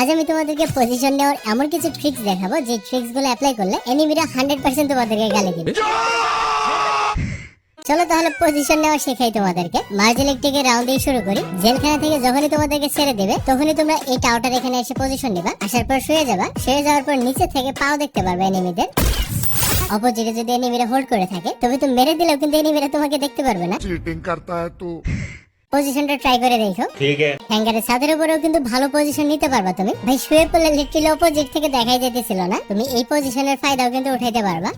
আজ আমি তোমাদেরকে পজিশন নেওয়ার এমন কিছু ট্রিক্স দেখাবো যে ট্রিক্স গুলো অ্যাপ্লাই করলে এনিমিরা 100% তোমাদেরকে গালি দিবে। চলো তাহলে পজিশন নেওয়া শেখাই তোমাদেরকে। মার্জেল থেকে রাউন্ড দিয়ে শুরু করি। জেলখানা থেকে যখনই তোমাদেরকে ছেড়ে দেবে তখনই তোমরা এই টাওয়ারটার এখানে এসে পজিশন নিবা। আসার পর শুয়ে যাবা। শুয়ে যাওয়ার পর নিচে থেকে পাও দেখতে পারবে এনিমিদের। অপোজিটে যদি এনিমিরা হোল্ড করে থাকে তবে তুমি মেরে দিলেও কিন্তু এনিমিরা তোমাকে দেখতে পারবে না। चीटिंग करता है तू। পজিশনটা ট্রাই করে দেখো। ठीक है। হ্যাঙ্গারের ছাদের উপরেও কিন্তু ভালো পজিশন নিতে পারবা তুমি। ভাই শুয়ে পড়লে লিটারালি অপোজিট থেকে দেখাই যেতেছিল না। তুমি এই পজিশনের ফায়দাও কিন্তু উঠাইতে পারবা।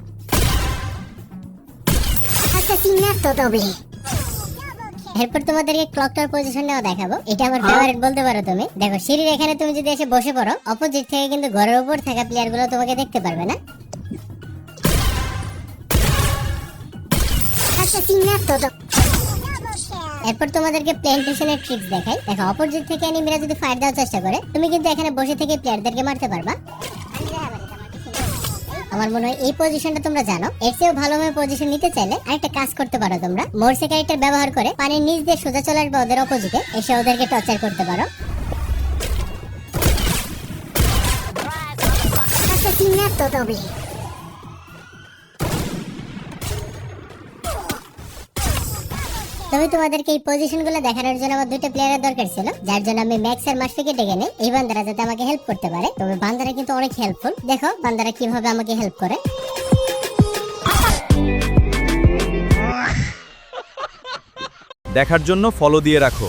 এরপর তোমাদেরকে ক্লক টাওয়ার পজিশন নেওয়া দেখাবো। এটা আমার ফেভারিট বলতে পারো তুমি। দেখো সিঁড়ির এখানে তুমি যদি এসে বসে পড়ো অপোজিট থেকে কিন্তু ঘরের উপর থাকা প্লেয়ার গুলো তোমাকে দেখতে পারবে না। এরপর তোমাদেরকে প্ল্যান্টেশনের ট্রিক্স দেখাই। দেখো অপোজিট থেকে এনিমিরা যদি ফায়ার দেওয়ার চেষ্টা করে তুমি কিন্তু এখানে বসে থেকে প্লেয়ারদেরকে মারতে পারবা। আমার মনে হয় এই পজিশনটা তোমরা জানো। এর চেয়েও ভালোভাবে পজিশন নিতে চাইলে আরেকটা কাজ করতে পারো তোমরা। মোরসে ক্যারেক্টার ব্যবহার করে পানির নিচ দিয়ে সোজা চলে আসবে ওদের অপোজিটে, এসে ওদেরকে টর্চার করতে পারো। তবে তোমাদেরকে এই পজিশনগুলো দেখানোর জন্য আমার দুইটা প্লেয়ারের দরকার ছিল, যার জন্য আমি ম্যাক্স আর মাশফিকে ডেকে নেই। এই বান্দারা যাতে আমাকে হেল্প করতে পারে। তবে বান্দারা কিন্তু অনেক হেল্পফুল। দেখো বান্দারা কিভাবে আমাকে হেল্প করে। দেখার জন্য ফলো দিয়ে রাখো।